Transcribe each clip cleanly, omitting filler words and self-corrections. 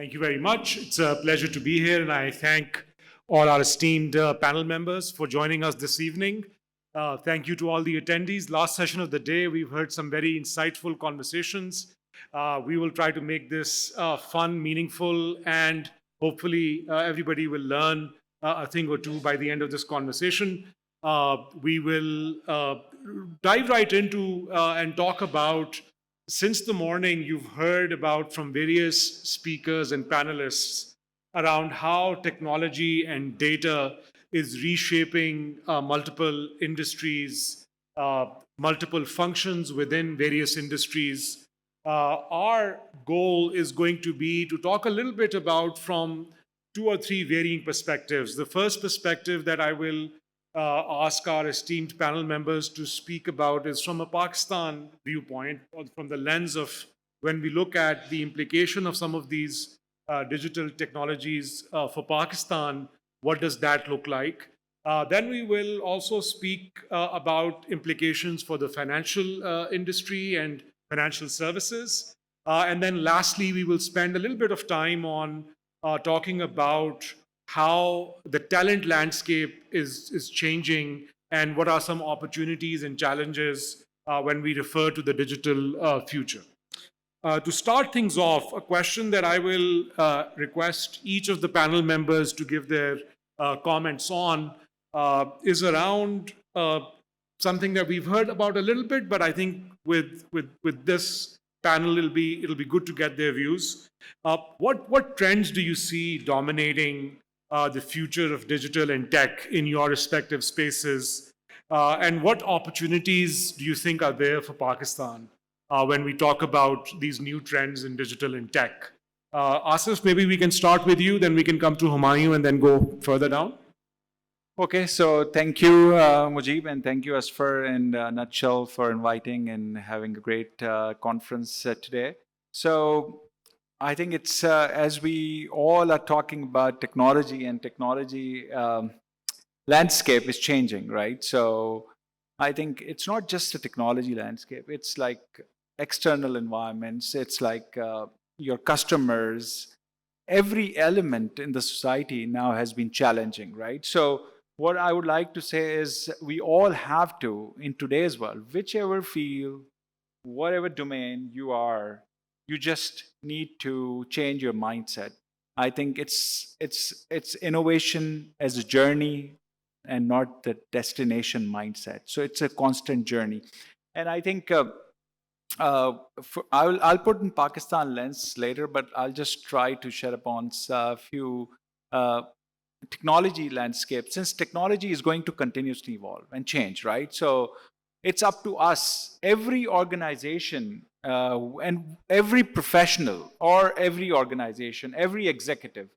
Thank you very much. It's a pleasure to be here, and I thank all our esteemed panel members for joining us this evening. Thank you to all the attendees. Last session of the day, we've heard some very insightful conversations. We will try to make this fun, meaningful, and hopefully everybody will learn a thing or two by the end of this conversation. We will dive right into and talk about, since the morning, you've heard about from various speakers and panelists around how technology and data is reshaping multiple industries, multiple functions within various industries. Our goal is going to be to talk a little bit about from 2 or 3 varying perspectives. The first perspective that I will ask our esteemed panel members to speak about is from a Pakistan viewpoint, or from the lens of when we look at the implication of some of these digital technologies for Pakistan, what does that look like? Then we will also speak about implications for the financial industry and financial services. And then lastly, we will spend a little bit of time on talking about how the talent landscape is changing and what are some opportunities and challenges when we refer to the digital future. To start things off, a question that I will request each of the panel members to give their comments on is around something that we've heard about a little bit, but I think with this panel, it'll be good to get their views. What trends do you see dominating the future of digital and tech in your respective spaces? And what opportunities do you think are there for Pakistan when we talk about these new trends in digital and tech? Asif, maybe we can start with you, then we can come to Humayun and then go further down. Okay, so thank you, Mujib, and thank you, Asfar, in a nutshell, for inviting and having a great conference today. So I think it's, as we all are talking about technology, and technology landscape is changing, right? So I think it's not just the technology landscape. It's like external environments. It's like your customers. Every element in the society now has been challenging, right? So what I would like to say is we all have to, in today's world, whichever field, whatever domain you are, you just need to change your mindset. I think it's innovation as a journey and not the destination mindset. So it's a constant journey. And I think I'll put in Pakistan lens later, but I'll just try to shed upon a few technology landscape, since technology is going to continuously evolve and change, right? So it's up to us, every organization and every professional or every organization, every executive,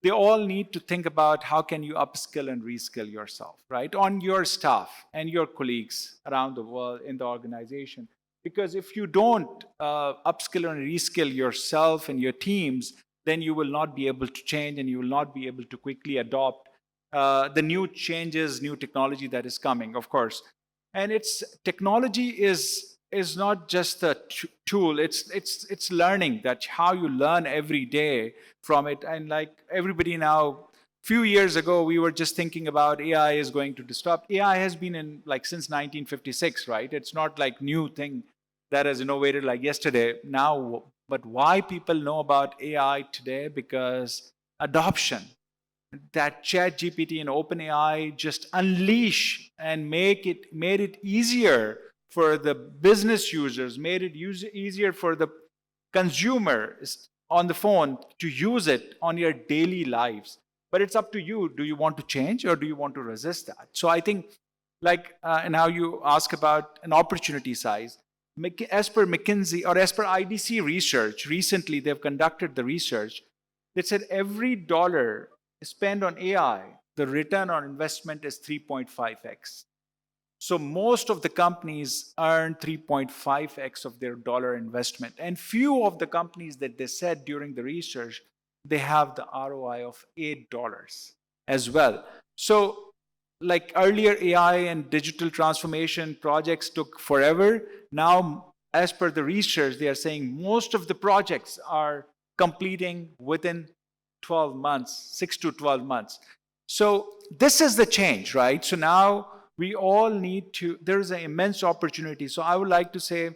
they all need to think about how can you upskill and reskill yourself, right? On your staff and your colleagues around the world in the organization. Because if you don't upskill and reskill yourself and your teams, then you will not be able to change and you will not be able to quickly adopt the new changes, new technology that is coming, of course. And technology is not just a tool, it's learning, that how you learn every day from it. And like everybody now, few years ago, we were just thinking about AI is going to disrupt. AI has been in since 1956, right? It's not like new thing that has innovated like yesterday. Now, but why people know about AI today? Because adoption, that ChatGPT and OpenAI just unleash and made it easier for the business users, made it easier for the consumer on the phone to use it on your daily lives. But it's up to you. Do you want to change or do you want to resist that? So I think, and how you ask about an opportunity size, as per McKinsey or as per IDC research, recently they've conducted the research that said every dollar spent on AI, the return on investment is 3.5x. So most of the companies earn 3.5x of their dollar investment. And few of the companies that they said during the research, they have the ROI of $8 as well. So like earlier, AI and digital transformation projects took forever. Now, as per the research, they are saying most of the projects are completing within 12 months, 6 to 12 months. So this is the change, right? So now we all need to, there is an immense opportunity. So I would like to say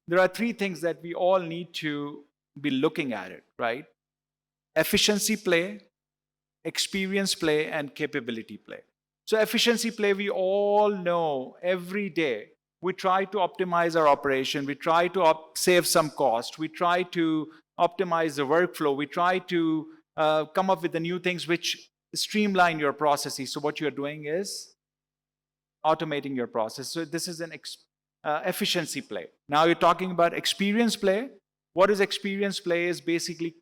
there are three things that we all need to be looking at it, right? Efficiency play, experience play, and capability play. So efficiency play, we all know every day we try to optimize our operation, we try to save some cost, we try to optimize the workflow, we try to come up with the new things which streamline your processes. So what you're doing is automating your process. So this is an efficiency play. Now you're talking about experience play. What is experience play is basically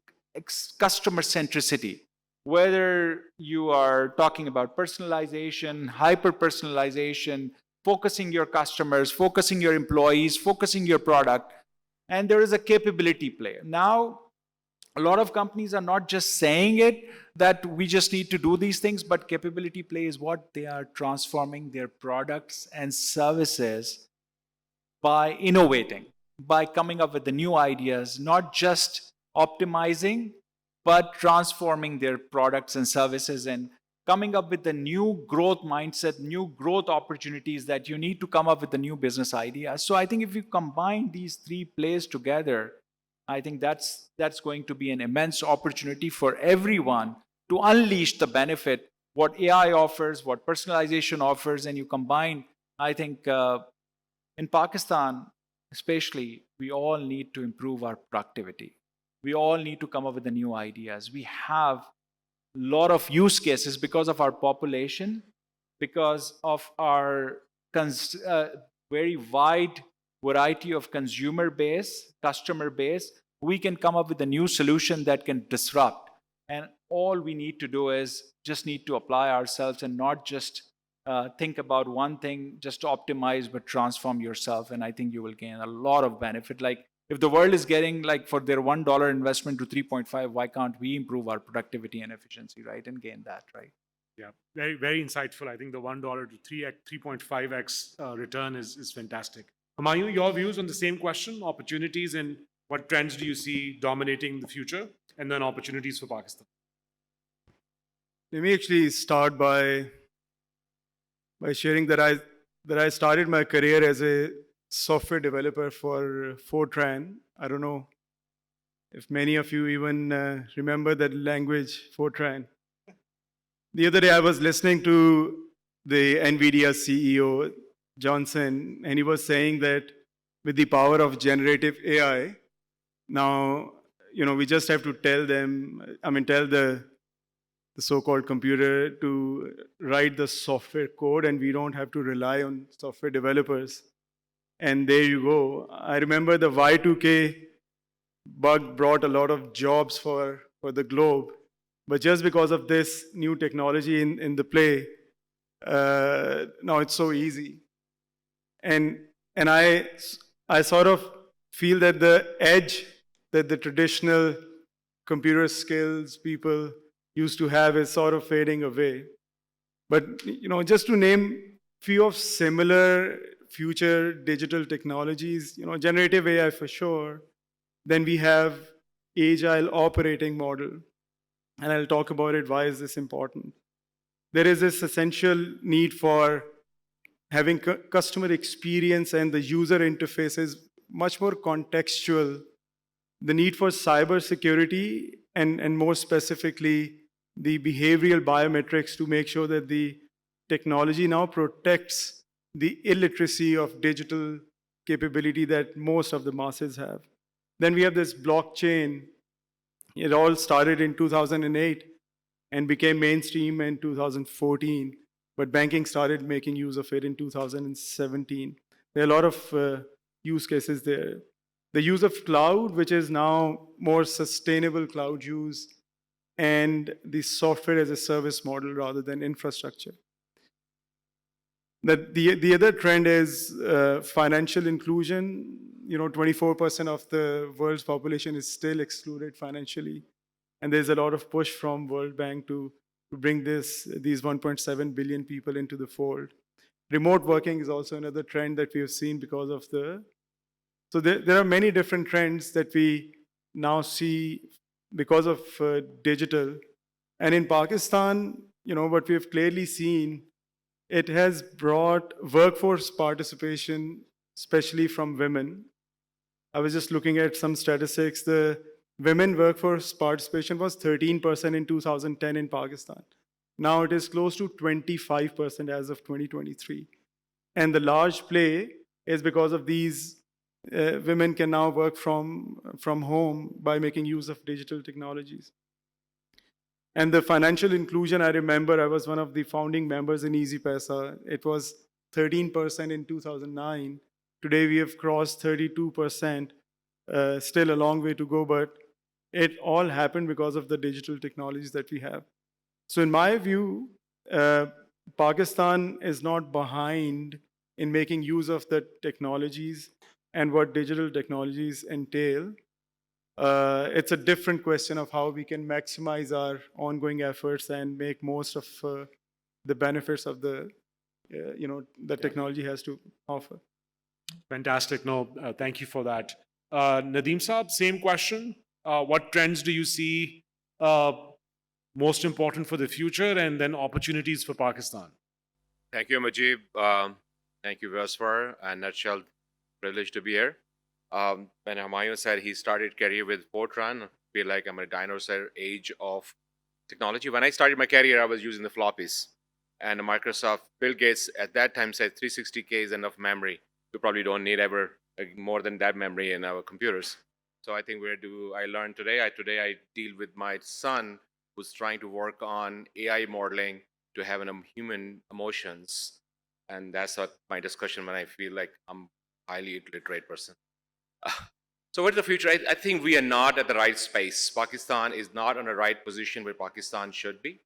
customer centricity. Whether you are talking about personalization, hyper personalization, focusing your customers, focusing your employees, focusing your product, and there is a capability play. Now, a lot of companies are not just saying it that we just need to do these things, but capability play is what they are transforming their products and services by innovating, by coming up with the new ideas, not just optimizing, but transforming their products and services and coming up with the new growth mindset, new growth opportunities that you need to come up with the new business ideas. So I think if you combine these three plays together, I think that's going to be an immense opportunity for everyone to unleash the benefit, what AI offers, what personalization offers, and you combine, I think in Pakistan, especially, we all need to improve our productivity. We all need to come up with the new ideas. We have a lot of use cases because of our population, because of our very wide variety of consumer base, customer base. We can come up with a new solution that can disrupt. And all we need to do is just need to apply ourselves and not just think about one thing just to optimize, but transform yourself. And I think you will gain a lot of benefit. Like if the world is getting like for their $1 investment to 3.5, why can't we improve our productivity and efficiency, right? And gain that, right? Yeah, very, very insightful. I think the $1 to 3.5x return is fantastic. Humayun, your views on the same question, opportunities and what trends do you see dominating the future, and then opportunities for Pakistan? Let me actually start by sharing that I started my career as a software developer for Fortran. I don't know if many of you even remember that language, Fortran. The other day I was listening to the NVIDIA CEO, Johnson, and he was saying that with the power of generative AI, now, we just have to tell the so-called computer to write the software code, and we don't have to rely on software developers. And there you go. I remember the Y2K bug brought a lot of jobs for the globe, but just because of this new technology in the play, now it's so easy. And I sort of feel that the edge that the traditional computer skills people used to have is sort of fading away. But just to name few of similar future digital technologies, generative AI for sure. Then we have agile operating model, and I'll talk about it. Why is this important? There is this essential need for having customer experience and the user interface is much more contextual. The need for cybersecurity and more specifically, the behavioral biometrics to make sure that the technology now protects the illiteracy of digital capability that most of the masses have. Then we have this blockchain. It all started in 2008 and became mainstream in 2014, but banking started making use of it in 2017. There are a lot of use cases there. The use of cloud, which is now more sustainable cloud use, and the software as a service model rather than infrastructure. The other trend is financial inclusion. 24% of the world's population is still excluded financially. And there's a lot of push from World Bank to bring these 1.7 billion people into the fold. Remote working is also another trend that we have seen because of so there are many different trends that we now see because of digital. And in Pakistan, what we have clearly seen, it has brought workforce participation, especially from women. I was just looking at some statistics. The women workforce participation was 13% in 2010 in Pakistan. Now it is close to 25% as of 2023. And the large play is because of these women can now work from home by making use of digital technologies. And the financial inclusion, I remember I was one of the founding members in Easy Paisa. It was 13% in 2009. Today we have crossed 32%. Still a long way to go, but it all happened because of the digital technologies that we have. So, in my view, Pakistan is not behind in making use of the technologies and what digital technologies entail. It's a different question of how we can maximize our ongoing efforts and make most of the benefits of the technology has to offer. Fantastic. No, thank you for that. Nadeem Saab, same question. What trends do you see most important for the future, and then opportunities for Pakistan? Thank you, Mujib. Thank you, Vesper. And nutshell, privileged to be here. When Humayun said he started career with Fortran, I feel like I'm a dinosaur age of technology. When I started my career, I was using the floppies. And Microsoft, Bill Gates at that time said 360K is enough memory. We probably don't need ever more than that memory in our computers. So I think I learned today. Today I deal with my son who's trying to work on AI modeling to have human emotions. And that's what my discussion when I feel like I'm highly illiterate person. So what's the future? I think we are not at the right space. Pakistan is not in the right position where Pakistan should be.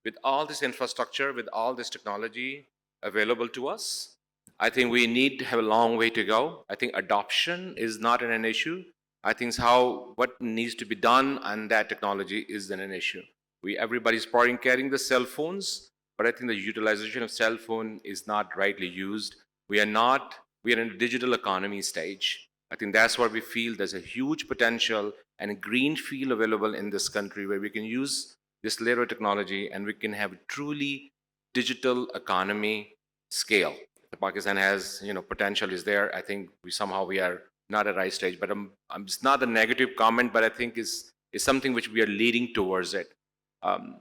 With all this infrastructure, with all this technology available to us, I think we need to have a long way to go. I think adoption is not an issue. I think what needs to be done on that technology is then an issue. Everybody's probably carrying the cell phones, but I think the utilization of cell phone is not rightly used. We are in a digital economy stage. I think that's where we feel there's a huge potential and a green field available in this country where we can use this layer of technology and we can have a truly digital economy scale. Pakistan has, potential is there. I think we are not at the right stage, but it's not a negative comment, but I think is something which we are leading towards it.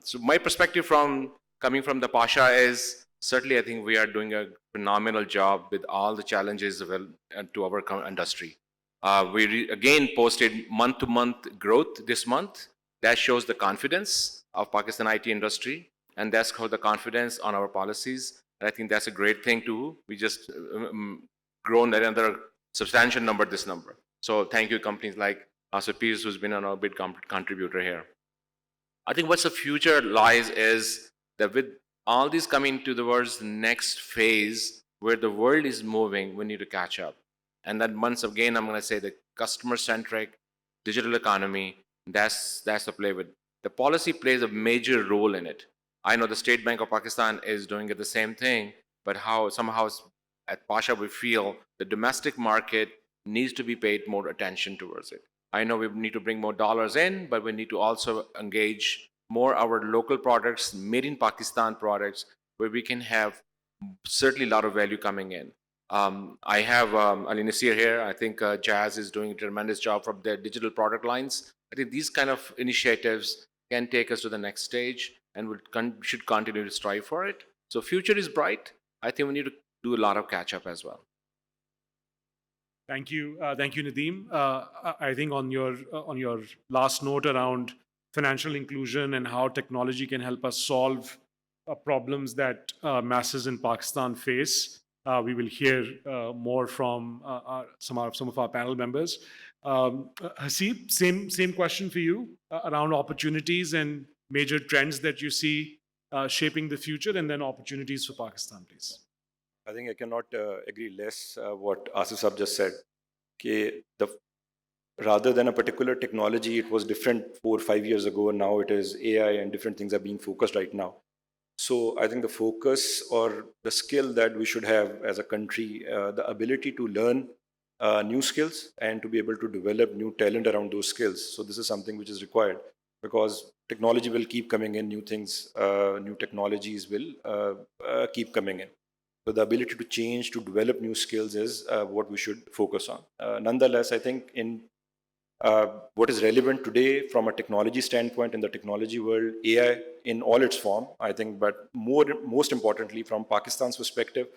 So my perspective coming from the Pasha is certainly I think we are doing a phenomenal job with all the challenges to our industry. We again posted month-to-month growth this month. That shows the confidence of Pakistan IT industry, and that's how the confidence on our policies. And I think that's a great thing too. We just grown another substantial number this number. So thank you companies like Peers who's been a big contributor here. I think what's the future lies is that with all these coming towards the next phase where the world is moving, we need to catch up. And then once again, I'm going to say the customer-centric digital economy, that's the play with. The policy plays a major role in it. I know the State Bank of Pakistan is doing it the same thing, but somehow at Pasha we feel the domestic market needs to be paid more attention towards it. I know we need to bring more dollars in, but we need to also engage more our local products, made in Pakistan products, where we can have certainly a lot of value coming in. I have Ali Nasir here. I think Jazz is doing a tremendous job from their digital product lines. I think these kind of initiatives can take us to the next stage and should continue to strive for it. So future is bright. I think we need to do a lot of catch up as well. Thank you, Nadeem. I think on your last note around financial inclusion and how technology can help us solve problems that masses in Pakistan face, we will hear more from some of our panel members. Haseeb, same question for you around opportunities and major trends that you see shaping the future, and then opportunities for Pakistan, please. I think I cannot agree less what Asif Sab just said. Rather than a particular technology, it was different 4 or 5 years ago, and now it is AI and different things are being focused right now. So I think the focus or the skill that we should have as a country, the ability to learn new skills and to be able to develop new talent around those skills. So this is something which is required because technology will keep coming in, new things, new technologies will keep coming in. So the ability to change, to develop new skills is what we should focus on. Nonetheless, I think in what is relevant today from a technology standpoint in the technology world, AI in all its form, I think, but most importantly, from Pakistan's perspective,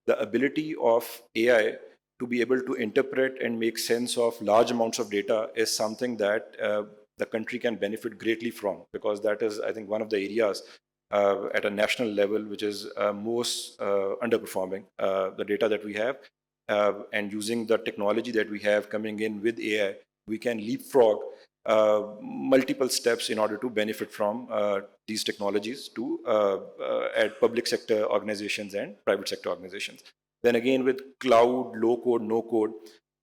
the ability of AI to be able to interpret and make sense of large amounts of data is something that the country can benefit greatly from, because that is, I think, one of the areas at a national level which is most underperforming. The data that we have and using the technology that we have coming in with AI, we can leapfrog multiple steps in order to benefit from these technologies to at public sector organizations and private sector organizations. Then again, with cloud, low code, no code,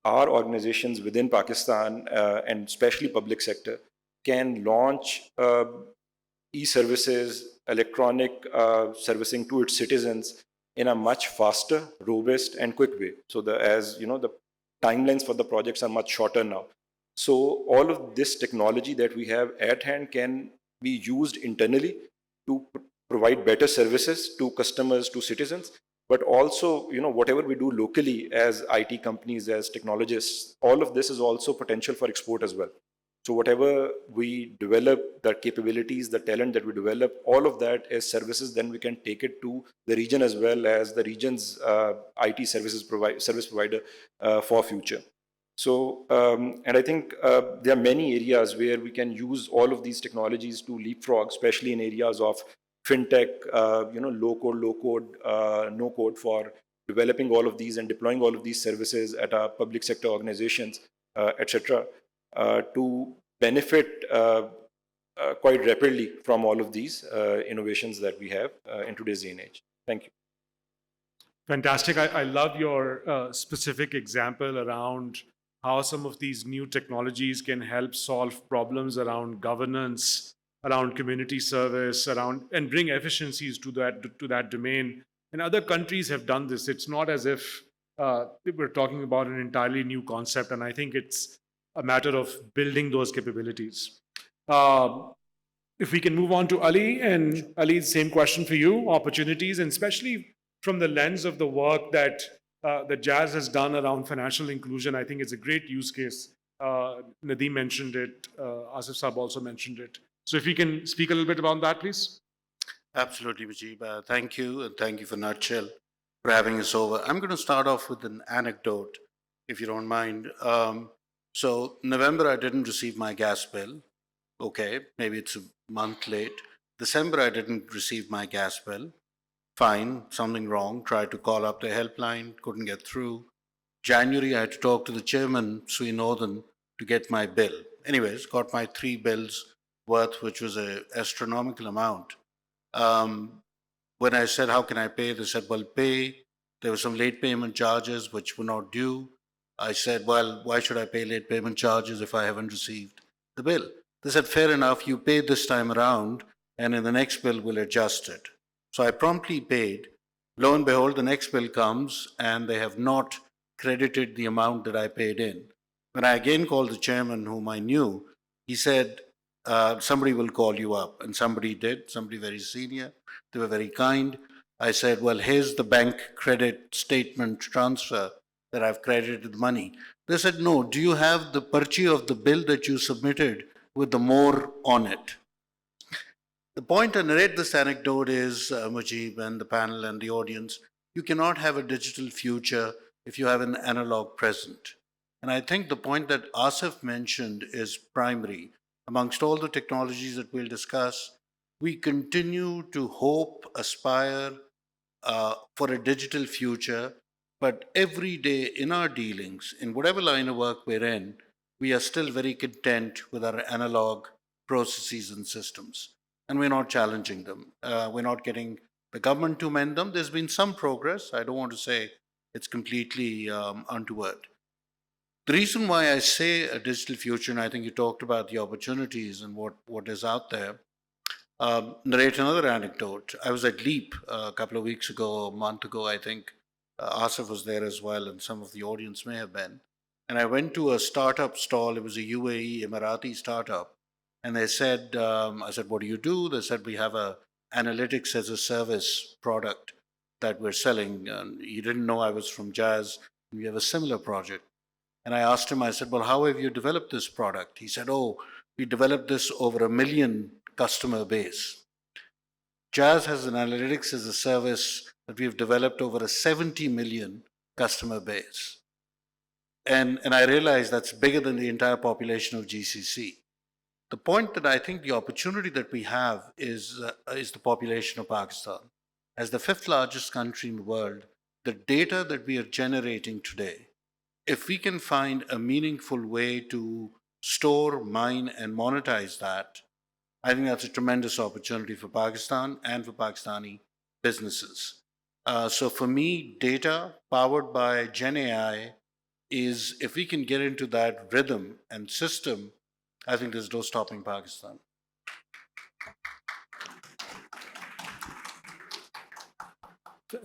our organizations within Pakistan and especially public sector can launch e-services, electronic servicing to its citizens in a much faster, robust, and quick way. So as you know, the timelines for the projects are much shorter now. So all of this technology that we have at hand can be used internally to provide better services to customers, to citizens, but also, whatever we do locally as IT companies, as technologists, all of this is also potential for export as well. So whatever we develop, the capabilities, the talent that we develop, all of that is services, then we can take it to the region as well as the region's IT service provider for future. So, and I think there are many areas where we can use all of these technologies to leapfrog, especially in areas of fintech, low code, no code, for developing all of these and deploying all of these services at our public sector organizations, etc., to benefit quite rapidly from all of these innovations that we have in today's day and age. Thank you. Fantastic. I love your specific example around how some of these new technologies can help solve problems around governance, around community service, and bring efficiencies to that domain. And other countries have done this. It's not as if we're talking about an entirely new concept. And I think it's a matter of building those capabilities. If we can move on to Ali, and Ali, same question for you, opportunities, and especially from the lens of the work that Jazz has done around financial inclusion. I think it's a great use case. Nadeem mentioned it, Asif Saab also mentioned it. So if we can speak a little bit about that, please. Absolutely, Mujib. Thank you, and thank you for Nutshell for having us over. I'm going to start off with an anecdote, if you don't mind. So November, I didn't receive my gas bill. Okay, maybe it's a month late. December, I didn't receive my gas bill. Fine, something wrong. Tried to call up the helpline, couldn't get through. January, I had to talk to the chairman, Sri Northern, to get my bill. Anyways, got my 3 bills worth, which was an astronomical amount. When I said, how can I pay? They said, well, pay. There were some late payment charges which were not due. I said, well, why should I pay late payment charges if I haven't received the bill? They said, fair enough, you pay this time around, and in the next bill, we'll adjust it. So I promptly paid. Lo and behold, the next bill comes, and they have not credited the amount that I paid in. When I again called the chairman, whom I knew, he said, somebody will call you up. And somebody did, somebody very senior. They were very kind. I said, well, here's the bank credit statement transfer that I've credited the money. They said, no, do you have the purchase of the bill that you submitted with the more on it? The point I narrate this anecdote is, Mujib and the panel and the audience, you cannot have a digital future if you have an analog present. And I think the point that Asif mentioned is primary. Amongst all the technologies that we'll discuss, we continue to hope, aspire for a digital future, but every day in our dealings, in whatever line of work we're in, we are still very content with our analog processes and systems. And we're not challenging them. We're not getting the government to mend them. There's been some progress. I don't want to say it's completely untoward. The reason why I say a digital future, and I think you talked about the opportunities and what is out there, narrate another anecdote. I was at LIIB a couple of weeks ago, a month ago, I think, Asif was there as well, and some of the audience may have been. And I went to a startup stall. It was a UAE Emirati startup, and they said, I said, "What do you do?" They said, "We have a analytics as a service product that we're selling." And he didn't know I was from Jazz. We have a similar project. And I asked him, I said, "Well, how have you developed this product?" He said, "Oh, we developed this over 1 million customer base." Jazz has an analytics as a service that we've developed over a 70 million customer base. And I realized that's bigger than the entire population of GCC. The point that I think the opportunity that we have is the population of Pakistan. As the fifth largest country in the world, the data that we are generating today, if we can find a meaningful way to store, mine, and monetize that, I think that's a tremendous opportunity for Pakistan and for Pakistani businesses. So for me, data powered by Gen AI is, if we can get into that rhythm and system, I think there's no stopping Pakistan.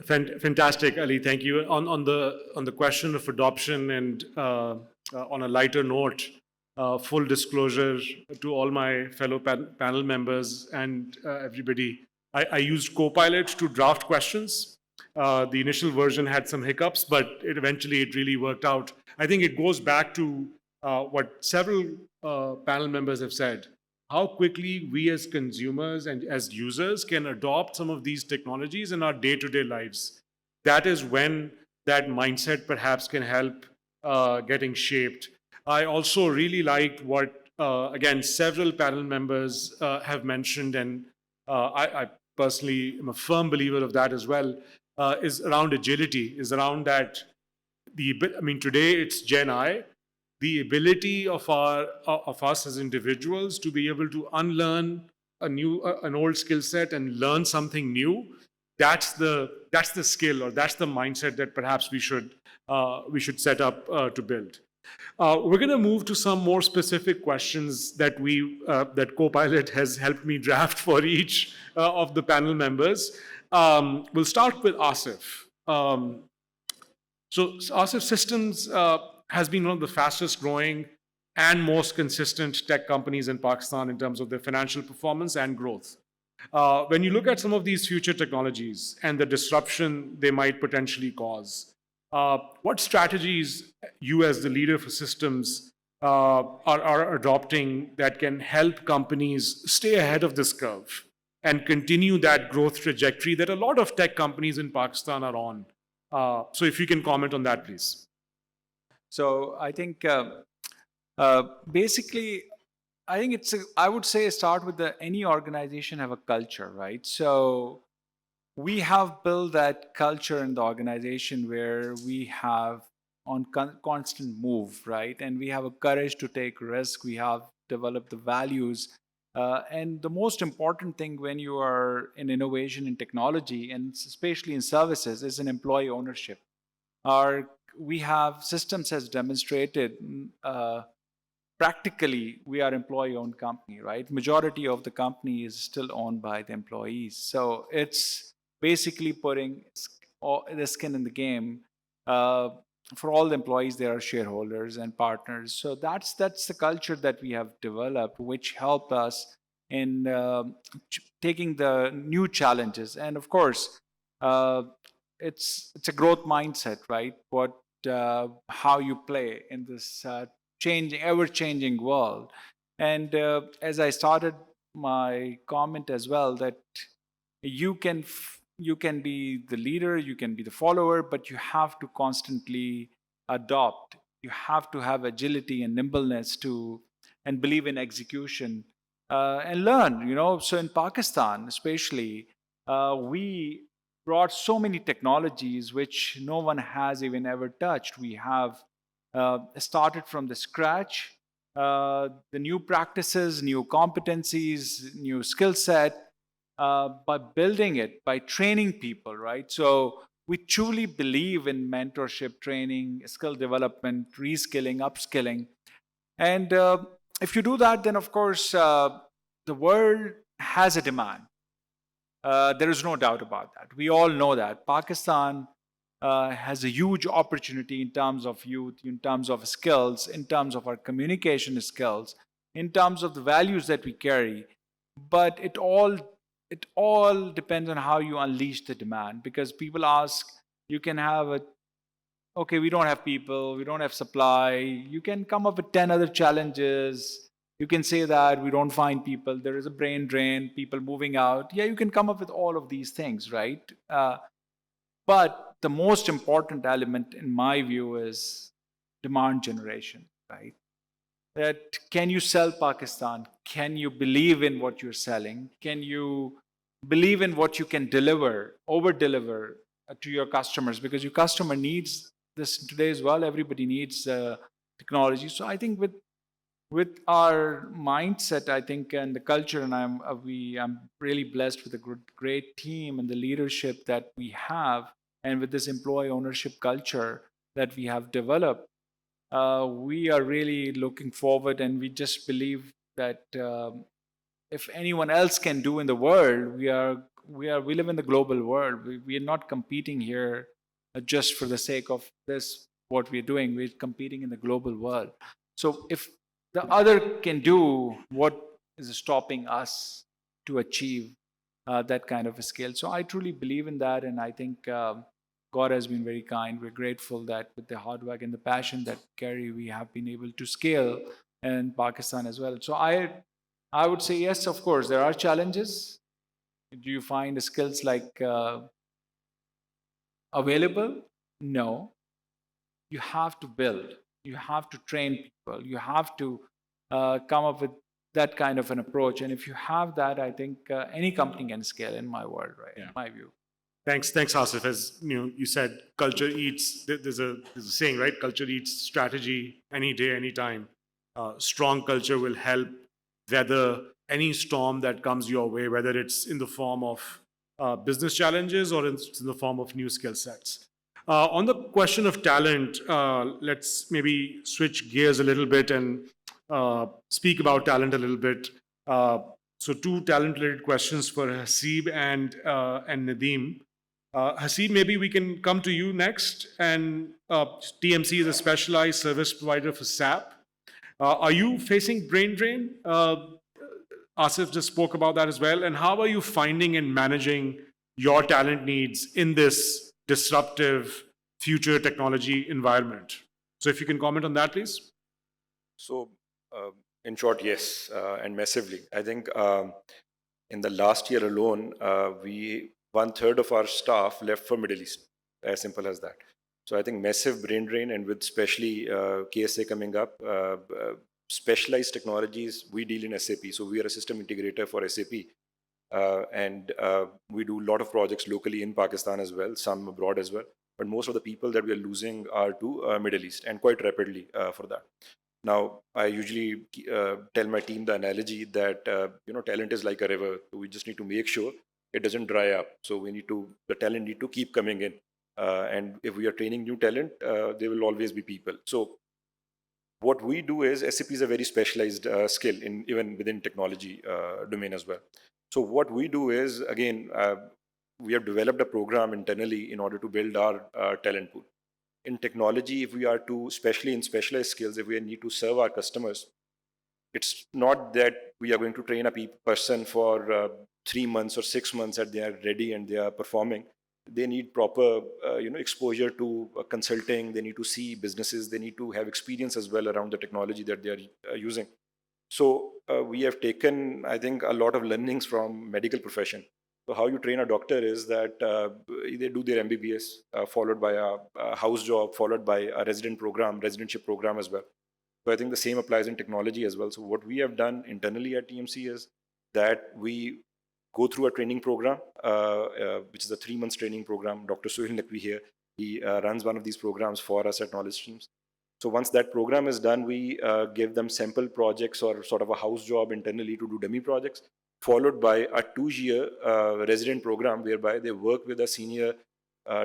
Fantastic, Ali. Thank you. On the question of adoption and on a lighter note, full disclosure to all my fellow panel members and everybody, I used Copilot to draft questions. The initial version had some hiccups, but eventually it really worked out. I think it goes back to what several panel members have said. How quickly we as consumers and as users can adopt some of these technologies in our day-to-day lives. That is when that mindset perhaps can help getting shaped. I also really liked what, again, several panel members have mentioned, and I personally am a firm believer of that as well, is around agility, is around that, today it's Gen I, the ability of us as individuals to be able to unlearn an old skill set and learn something new. That's the skill, or that's the mindset that perhaps we should set up to build. We're going to move to some more specific questions that that Copilot has helped me draft for each of the panel members. We'll start with Asif. So Asif Systems has been one of the fastest growing and most consistent tech companies in Pakistan in terms of their financial performance and growth. When you look at some of these future technologies and the disruption they might potentially cause, what strategies you as the leader for systems are adopting that can help companies stay ahead of this curve and continue that growth trajectory that a lot of tech companies in Pakistan are on? So if you can comment on that, please. So I think basically, I think I would say start with any organization have a culture, right? So we have built that culture in the organization where we have on constant move, right? And we have a courage to take risk. We have developed the values. And the most important thing when you are in innovation in technology, and especially in services, is an employee ownership. We have systems has demonstrated practically we are employee-owned company, right? Majority of the company is still owned by the employees. So it's basically putting the skin in the game. For all the employees, they are shareholders and partners. So that's the culture that we have developed, which helped us in taking the new challenges. And of course, it's a growth mindset, right? How you play in this ever-changing world. And as I started my comment as well, that you can be the leader, you can be the follower, but you have to constantly adopt. You have to have agility and nimbleness and believe in execution and learn. So in Pakistan, especially, we brought so many technologies which no one has even ever touched. We have started from the scratch, the new practices, new competencies, new skill set, by building it, by training people, right? So we truly believe in mentorship, training, skill development, reskilling, upskilling. And if you do that, then of course, the world has a demand. There is no doubt about that. We all know that. Pakistan has a huge opportunity in terms of youth, in terms of skills, in terms of our communication skills, in terms of the values that we carry. But it all depends on how you unleash the demand, because people ask, you can have a, okay, we don't have people, we don't have supply, you can come up with 10 other challenges. You can say that we don't find people, there is a brain drain, people moving out. Yeah, you can come up with all of these things, right? But the most important element, in my view, is demand generation, right? That can you sell Pakistan? Can you believe in what you're selling? Can you believe in what you can deliver, over deliver to your customers? Because your customer needs this today as well. Everybody needs technology. So I think with our mindset, I think, and the culture, and I'm really blessed with a great team and the leadership that we have, and with this employee ownership culture that we have developed. We are really looking forward, and we just believe that if anyone else can do in the world, we live in the global world. We are not competing here just for the sake of this what we're doing. We're competing in the global world. So if the other can do, what is stopping us to achieve that kind of a scale? So I truly believe in that, and I think God has been very kind. We're grateful that with the hard work and the passion that we carry, we have been able to scale in Pakistan as well. So I would say yes, of course, there are challenges. Do you find skills like available? No. You have to build. You have to train people. You have to come up with that kind of an approach. And if you have that, I think any company can scale in my world, right? Yeah. In my view. Thanks, Asif. As you said, culture eats. There's a saying, right? Culture eats strategy any day, any time. Strong culture will help weather any storm that comes your way, whether it's in the form of business challenges or it's in the form of new skill sets. On the question of talent, let's maybe switch gears a little bit and speak about talent a little bit. So, two talent-related questions for Haseeb and Nadeem. Haseeb, maybe we can come to you next. And TMC is a specialized service provider for SAP. Are you facing brain drain? Asif just spoke about that as well. And how are you finding and managing your talent needs in this disruptive future technology environment? So, if you can comment on that, please. So, in short, yes, and massively. I think in the last year alone, we 1/3 of our staff left for Middle East. As simple as that. So I think massive brain drain, and with especially KSA coming up, specialized technologies. We deal in SAP, so we are a system integrator for SAP, and we do a lot of projects locally in Pakistan as well, some abroad as well. But most of the people that we are losing are to Middle East, and quite rapidly for that. Now, I usually tell my team the analogy that talent is like a river. We just need to make sure it doesn't dry up. So the talent need to keep coming in. And if we are training new talent, there will always be people. So what we do is SAP is a very specialized skill even within technology domain as well. So what we do is, again, we have developed a program internally in order to build our talent pool. In technology, if we are to, especially in specialized skills, if we need to serve our customers, it's not that we are going to train a person for 3 months or 6 months that they are ready and they are performing. They need proper exposure to consulting. They need to see businesses. They need to have experience as well around the technology that they are using. So we have taken, I think, a lot of learnings from medical profession. So how you train a doctor is that they do their MBBS, followed by a house job, followed by a residentship program as well. So I think the same applies in technology as well. So what we have done internally at TMC is that we go through a training program, which is a 3 months training program. Dr. Suhil Naqvi here, he runs one of these programs for us at Knowledge Streams. So once that program is done, we give them sample projects or sort of a house job internally to do dummy projects, followed by a 2-year resident program whereby they work with a senior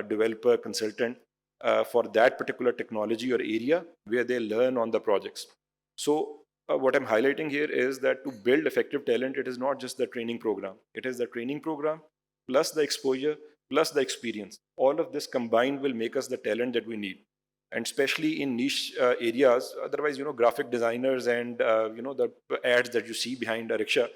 developer consultant for that particular technology or area where they learn on the projects. So what I'm highlighting here is that to build effective talent, it is not just the training program. It is the training program plus the exposure plus the experience. All of this combined will make us the talent that we need. And especially in niche areas, otherwise, graphic designers and, the ads that you see behind a rickshaw,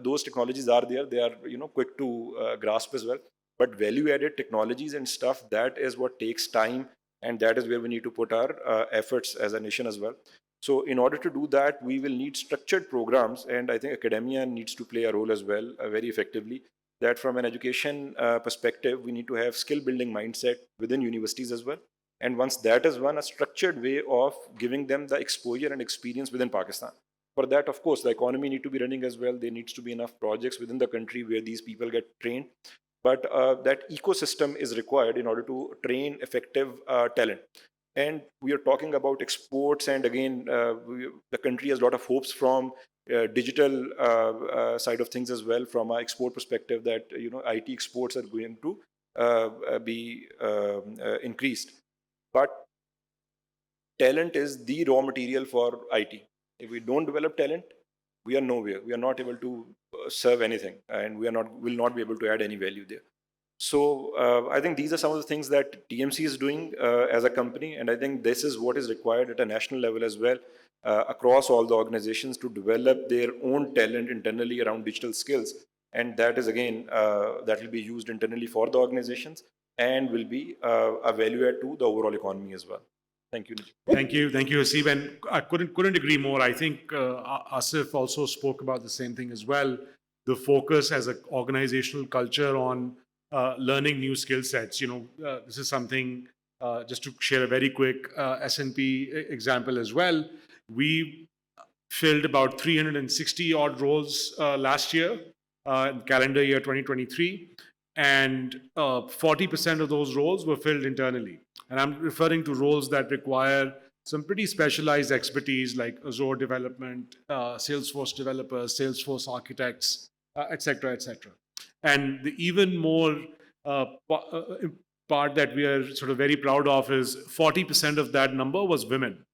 those technologies are there. They are, quick to grasp as well. But value added technologies and stuff, that is what takes time. And that is where we need to put our efforts as a nation as well. So in order to do that, we will need structured programs. And I think academia needs to play a role as well, very effectively. That from an education perspective, we need to have skill building mindset within universities as well. And once that is one, a structured way of giving them the exposure and experience within Pakistan. For that, of course, the economy need to be running as well. There needs to be enough projects within the country where these people get trained. But that ecosystem is required in order to train effective talent. And we are talking about exports. And again, the country has a lot of hopes from digital side of things as well, from our export perspective, that IT exports are going to be increased. But talent is the raw material for IT. If we don't develop talent, we are nowhere. We are not able to serve anything, and will not be able to add any value there. So I think these are some of the things that TMC is doing as a company, and I think this is what is required at a national level as well, across all the organizations, to develop their own talent internally around digital skills. And that is, again, that will be used internally for the organizations and will be a value add to the overall economy as well. Thank you. Thank you, Hasib, and I couldn't agree more. I think Asif also spoke about the same thing as well. The focus as an organizational culture on learning new skill sets. This is something. Just to share a very quick S&P example as well. We filled about 360 odd roles last year, in calendar year 2023. And 40% of those roles were filled internally. And I'm referring to roles that require some pretty specialized expertise, like Azure development, Salesforce developers, Salesforce architects, et cetera, et cetera. And the even more part that we are sort of very proud of is 40% of that number was women.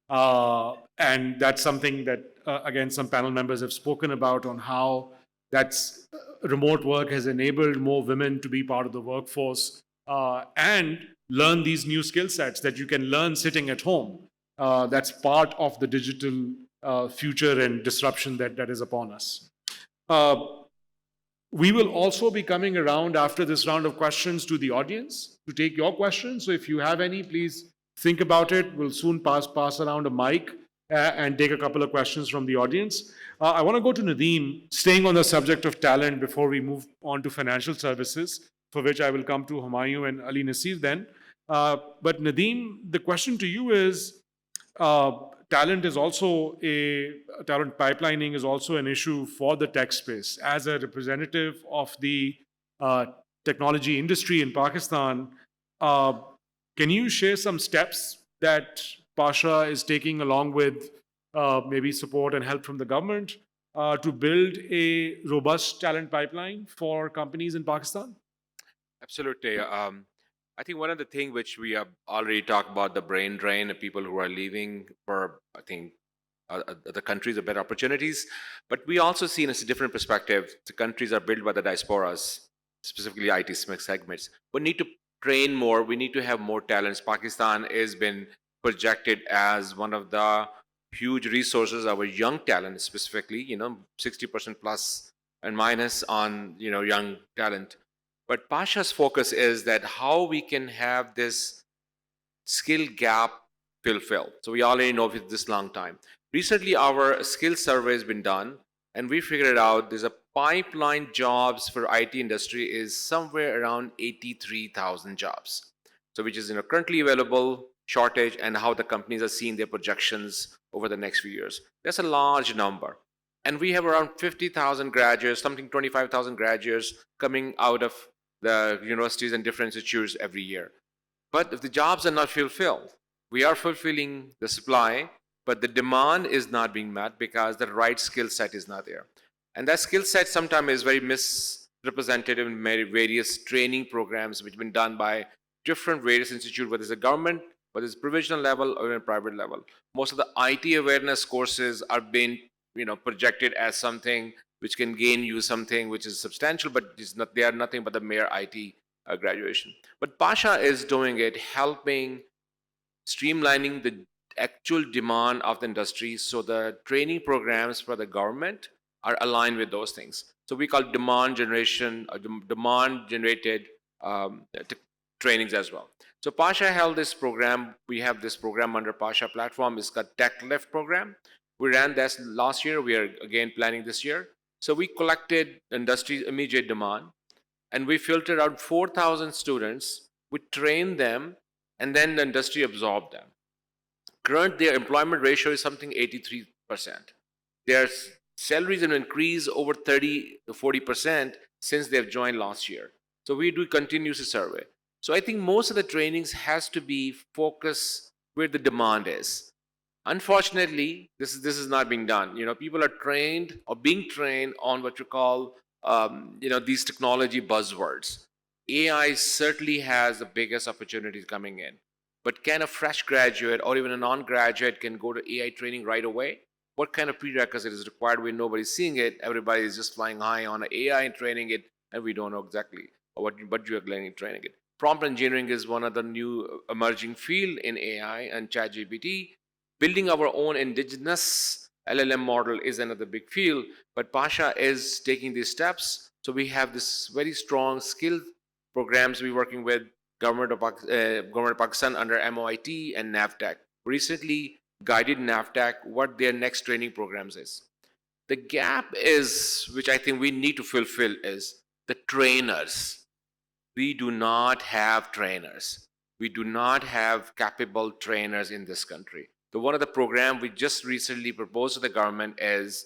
And that's something that, again, some panel members have spoken about, on how that's remote work has enabled more women to be part of the workforce and learn these new skill sets that you can learn sitting at home. That's part of the digital future and disruption that is upon us. We will also be coming around after this round of questions to the audience to take your questions. So if you have any, please think about it. We'll soon pass around a mic and take a couple of questions from the audience. I want to go to Nadeem, staying on the subject of talent before we move on to financial services, for which I will come to Humayun and Ali Nasir then. But Nadeem, the question to you is, talent pipelining is also an issue for the tech space. As a representative of the technology industry in Pakistan, can you share some steps that Pasha is taking, along with maybe support and help from the government, to build a robust talent pipeline for companies in Pakistan? Absolutely. I think one of the things which we have already talked about, the brain drain of people who are leaving for, I think, the countries of better opportunities. But we also see in a different perspective, the countries are built by the diasporas, specifically IT segments. We need to train more. We need to have more talents. Pakistan has been projected as one of the huge resources, our young talent specifically, 60% plus and minus on, young talent. But Pasha's focus is that how we can have this skill gap fulfilled. So we already know with this long time. Recently, our skill survey has been done, and we figured out there's a pipeline jobs for IT industry is somewhere around 83,000 jobs. So which is currently available, shortage, and how the companies are seeing their projections over the next few years. That's a large number. And we have around 50,000 graduates, something 25,000 graduates coming out of the universities and different institutes every year. But if the jobs are not fulfilled, we are fulfilling the supply, but the demand is not being met because the right skill set is not there. And that skill set sometimes is very misrepresented in various training programs which have been done by different various institutes, whether it's a government, whether it's provisional level or in a private level. Most of the IT awareness courses are being projected as something which can gain you something which is substantial, but they are nothing but the mere IT graduation. But Pasha is doing it, helping streamlining the actual demand of the industry, so the training programs for the government are aligned with those things. So we call demand generation or demand generated trainings as well. So Pasha held this program. We have this program under Pasha platform. It's called Tech Lift program. We ran this last year. We are again planning this year. So we collected industry's immediate demand, and we filtered out 4,000 students. We trained them, and then the industry absorbed them. Current, their employment ratio is something 83%. Their salaries have increased over 30 to 40% since they've joined last year. So we do continuous survey. So I think most of the trainings has to be focused where the demand is. Unfortunately, this is not being done. People are trained or being trained on what you call these technology buzzwords. AI certainly has the biggest opportunities coming in, but can a fresh graduate or even a non-graduate can go to AI training right away? What kind of prerequisite is required when nobody's seeing it? Everybody is just flying high on AI and training it, and we don't know exactly what you are learning training it. Prompt engineering is one of the new emerging field in AI and ChatGPT. Building our own indigenous LLM model is another big field, but Pasha is taking these steps. So we have this very strong skilled programs we're working with government of Pakistan under MOIT and NAVTech. Recently guided NAVTech what their next training programs is. The gap is, which I think we need to fulfill, is the trainers. We do not have trainers. We do not have capable trainers in this country. So one of the programs we just recently proposed to the government is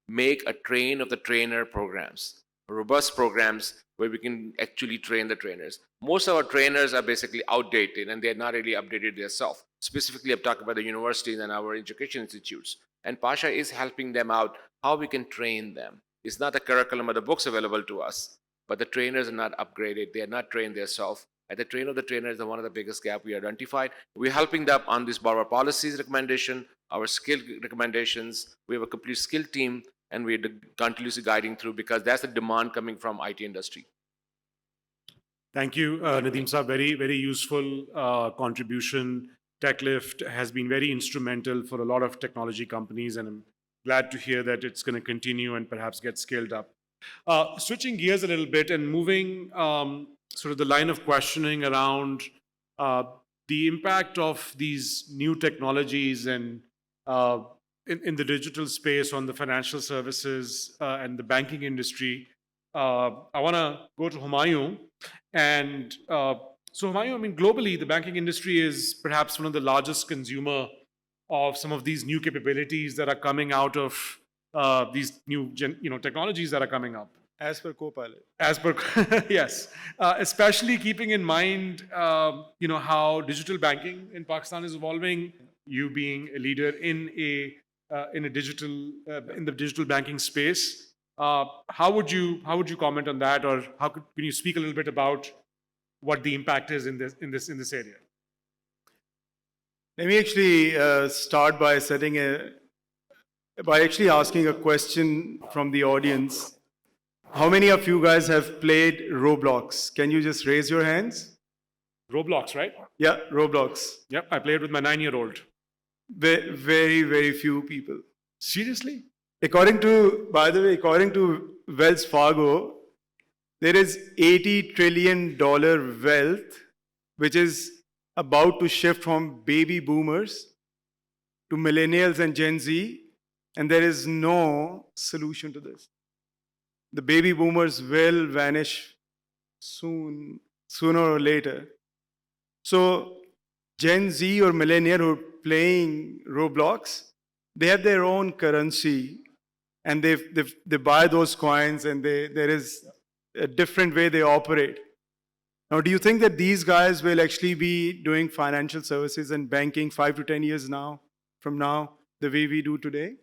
make a train of the trainer programs, robust programs where we can actually train the trainers. Most of our trainers are basically outdated and they're not really updated themselves. Specifically, I'm talking about the universities and our education institutes. And Pasha is helping them out how we can train them. It's not the curriculum or the books available to us, but the trainers are not upgraded. They are not trained themselves. And the train of the trainers is one of the biggest gap we identified. We're helping them on this borrower policies recommendation, our skill recommendations. We have a complete skill team, and we're continuously guiding through because that's the demand coming from IT industry. Thank you, Nadeem Saab. Very, very useful contribution. TechLift has been very instrumental for a lot of technology companies, and I'm glad to hear that it's going to continue and perhaps get scaled up. Switching gears a little bit and moving sort of the line of questioning around the impact of these new technologies and in the digital space on the financial services and the banking industry. I want to go to Humayun. And so Humayun, I mean, globally, the banking industry is perhaps one of the largest consumer of some of these new capabilities that are coming out of these new technologies that are coming up. As per Copilot. As per, yes. Especially keeping in mind, how digital banking in Pakistan is evolving. You being a leader in the digital banking space, how would you comment on that, or can you speak a little bit about what the impact is in this area? Let me actually start by actually asking a question from the audience. How many of you guys have played Roblox? Can you just raise your hands? Roblox, right? Yeah, Roblox. Yep, I played with my 9-year-old. Very, very few people. Seriously? According to Wells Fargo, there is $80 trillion wealth, which is about to shift from baby boomers to millennials and Gen Z, and there is no solution to this. The baby boomers will vanish sooner or later. So Gen Z or millennial who are playing Roblox, they have their own currency, and they buy those coins, and there is a different way they operate. Now, do you think that these guys will actually be doing financial services and banking 5 to 10 years from now, the way we do today?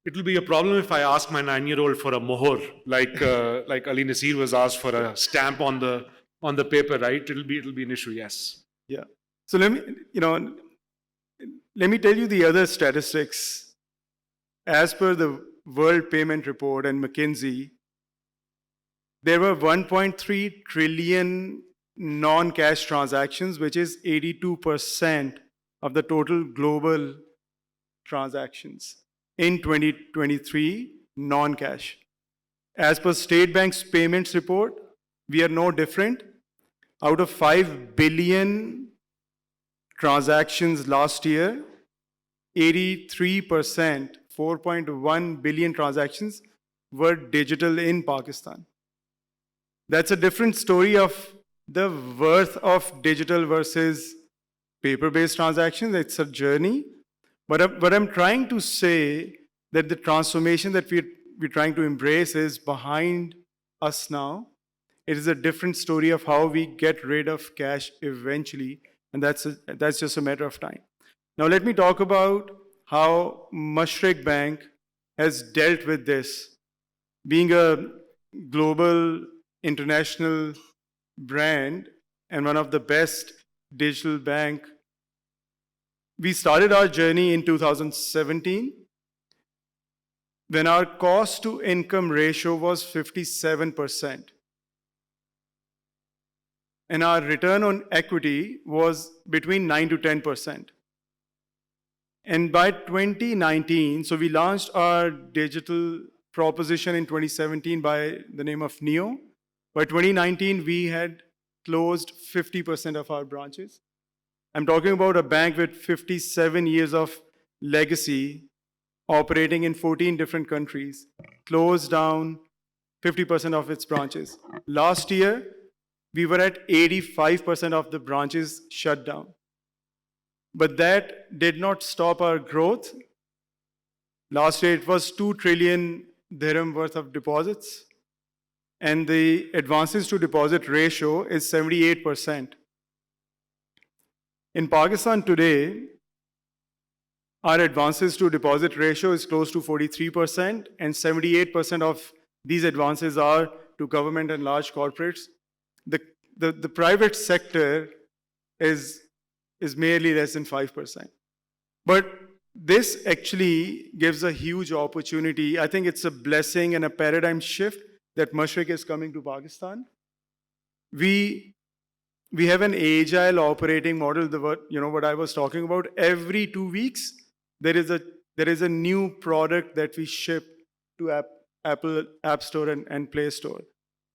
It will be a problem if I ask my 9-year-old for a mohor, like Ali Nasir was asked for a stamp on the paper, right? It'll be an issue, yes. Yeah. So let me tell you the other statistics. As per the World Payment Report and McKinsey, there were 1.3 trillion non-cash transactions, which is 82% of the total global transactions in 2023, non-cash. As per State Bank's payments report, we are no different. Out of 5 billion transactions last year, 83%, 4.1 billion transactions were digital in Pakistan. That's a different story of the worth of digital versus paper-based transactions. It's a journey. But what I'm trying to say that the transformation that we're trying to embrace is behind us now. It is a different story of how we get rid of cash eventually, and that's just a matter of time. Now let me talk about how Mashreq Bank has dealt with this. Being a global international brand and one of the best digital bank, we started our journey in 2017 when our cost to income ratio was 57%. And our return on equity was between 9 to 10%. And by 2019, so we launched our digital proposition in 2017 by the name of Neo. By 2019, we had closed 50% of our branches. I'm talking about a bank with 57 years of legacy, operating in 14 different countries, closed down 50% of its branches. Last year, we were at 85% of the branches shut down. But that did not stop our growth. Last year, it was 2 trillion dirham worth of deposits. And the advances to deposit ratio is 78%. In Pakistan today, our advances to deposit ratio is close to 43%, and 78% of these advances are to government and large corporates. The private sector is merely less than 5%. But this actually gives a huge opportunity. I think it's a blessing and a paradigm shift that Mashreq is coming to Pakistan. We have an agile operating model, what I was talking about. Every 2 weeks, there is a new product that we ship to Apple App Store and Play Store.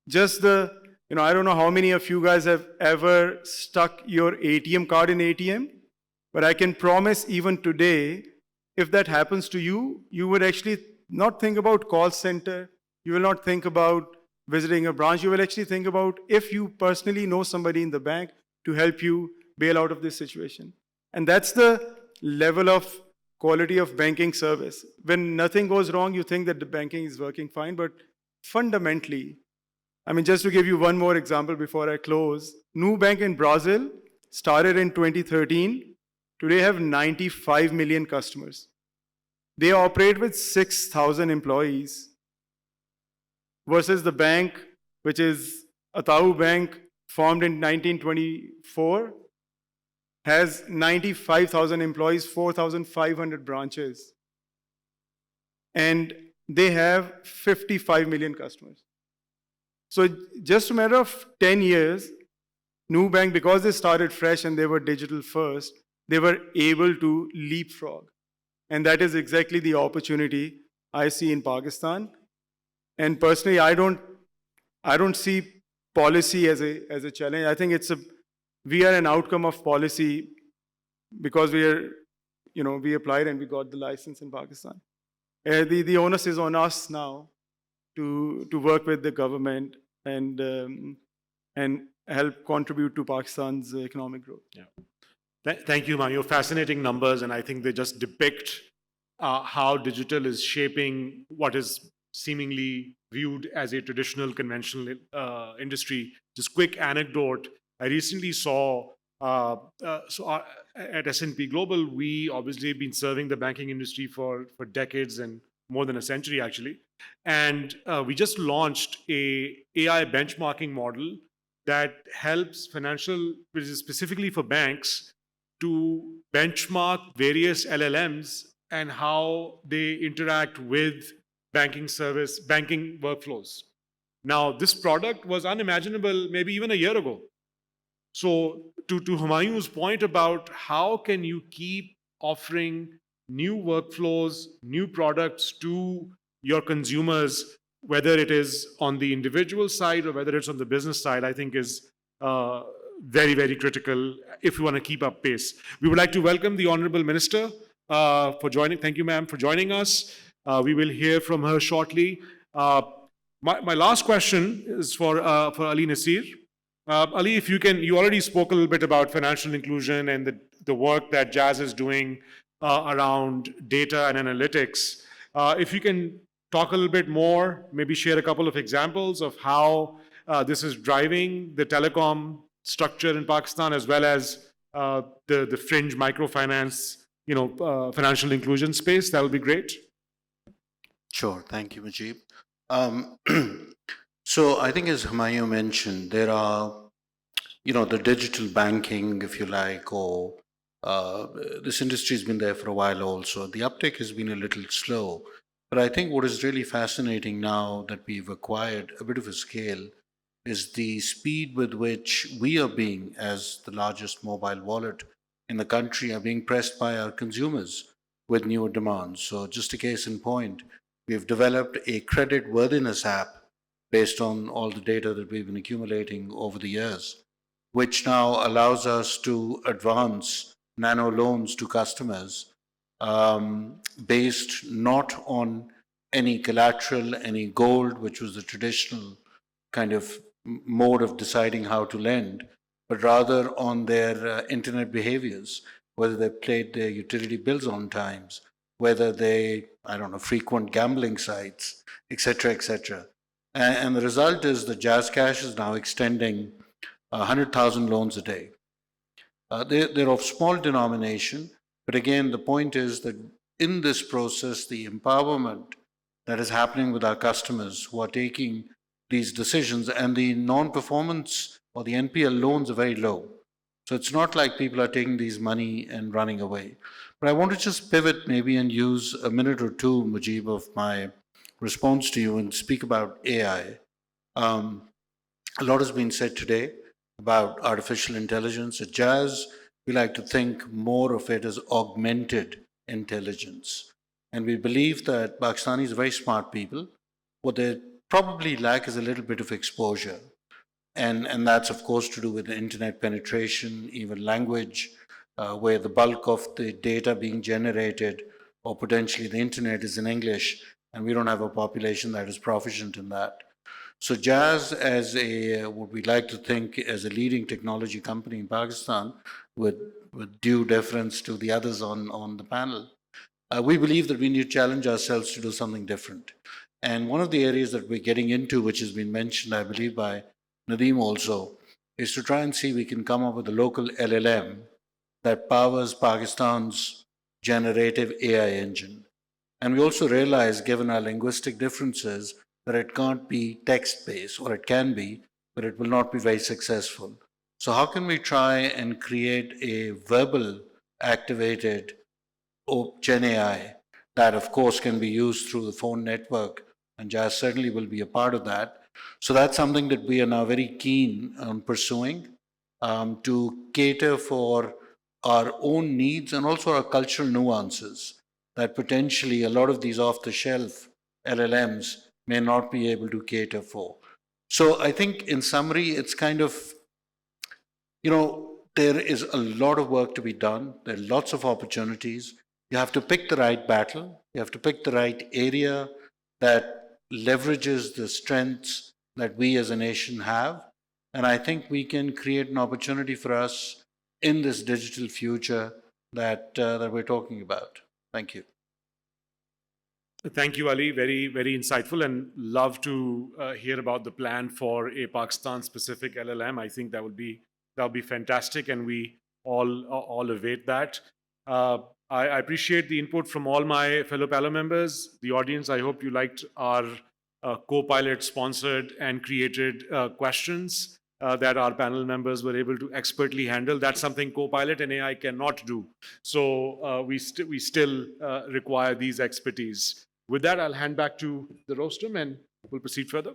Just I don't know how many of you guys have ever stuck your ATM card in ATM, but I can promise even today, if that happens to you, you would actually not think about call center. You will not think about visiting a branch. You will actually think about if you personally know somebody in the bank to help you bail out of this situation. And that's the level of quality of banking service. When nothing goes wrong, you think that the banking is working fine, but fundamentally, just to give you one more example before I close, Nubank in Brazil started in 2013. Today have 95 million customers. They operate with 6,000 employees versus the bank, which is Atau Bank, formed in 1924, has 95,000 employees, 4,500 branches, and they have 55 million customers. So just a matter of 10 years, Nubank, because they started fresh and they were digital first, they were able to leapfrog. And that is exactly the opportunity I see in Pakistan. And personally, I don't see policy as a challenge. I think we are an outcome of policy because we applied and we got the license in Pakistan. The onus is on us now to work with the government and help contribute to Pakistan's economic growth. Yeah. Thank you, Mario. Fascinating numbers, and I think they just depict how digital is shaping what is seemingly viewed as a traditional, conventional industry. Just quick anecdote: I recently saw at S&P Global, we obviously have been serving the banking industry for decades and more than a century, actually. And we just launched a AI benchmarking model that helps which is specifically for banks, to benchmark various LLMs and how they interact with banking workflows. Now, this product was unimaginable maybe even a year ago. So, to Humayun's point about how can you keep offering new workflows, new products to your consumers, whether it is on the individual side or whether it's on the business side, I think is very, very critical if we want to keep up pace. We would like to welcome the Honorable Minister for joining. Thank you, ma'am, for joining us. We will hear from her shortly. My last question is for Ali Nasir. Ali, if you can, you already spoke a little bit about financial inclusion and the work that Jazz is doing around data and analytics. If you can talk a little bit more, maybe share a couple of examples of how this is driving the telecom structure in Pakistan, as well as the fringe microfinance, financial inclusion space, that would be great. Sure. Thank you, Mujib. So I think as Humayun mentioned, there are, the digital banking, if you like, or this industry has been there for a while also. The uptake has been a little slow. But I think what is really fascinating now that we've acquired a bit of a scale is the speed with which we are being, as the largest mobile wallet in the country, are being pressed by our consumers with newer demands. So just a case in point, we've developed a credit worthiness app based on all the data that we've been accumulating over the years, which now allows us to advance nano loans to customers based not on any collateral, any gold, which was the traditional kind of mode of deciding how to lend, but rather on their internet behaviors, whether they paid their utility bills on times, whether they, frequent gambling sites, etc., etc. And the result is that Jazz Cash is now extending 100,000 loans a day. They're of small denomination, but again, the point is that in this process, the empowerment that is happening with our customers who are taking these decisions, and the non-performance or the NPL loans are very low. So it's not like people are taking these money and running away. But I want to just pivot maybe and use a minute or two, Mujib, of my response to you and speak about AI. A lot has been said today about artificial intelligence. At Jazz, we like to think more of it as augmented intelligence. And we believe that Pakistanis are very smart people. What they probably lack is a little bit of exposure. And that's, of course, to do with the internet penetration, even language, where the bulk of the data being generated, or potentially the internet, is in English, and we don't have a population that is proficient in that. So Jazz, as what we like to think as a leading technology company in Pakistan, with due deference to the others on the panel, we believe that we need to challenge ourselves to do something different. And one of the areas that we're getting into, which has been mentioned, I believe, by Nadeem also, is to try and see we can come up with a local LLM that powers Pakistan's generative AI engine. And we also realize, given our linguistic differences, that it can't be text-based, or it can be, but it will not be very successful. So how can we try and create a verbal activated Gen AI that, of course, can be used through the phone network, and Jazz certainly will be a part of that. So that's something that we are now very keen on pursuing to cater for our own needs and also our cultural nuances that potentially a lot of these off-the-shelf LLMs may not be able to cater for. So I think in summary, it's kind of, there is a lot of work to be done. There are lots of opportunities. You have to pick the right battle. You have to pick the right area that leverages the strengths that we as a nation have. And I think we can create an opportunity for us in this digital future that we're talking about. Thank you. Thank you, Ali. Very, very insightful, and love to hear about the plan for a Pakistan-specific LLM. I think that would be fantastic, and we all await that. I appreciate the input from all my fellow panel members. The audience, I hope you liked our co-pilot sponsored and created questions that our panel members were able to expertly handle. That's something co-pilot and AI cannot do. So we still require these expertise. With that, I'll hand back to the rostrum and we'll proceed further.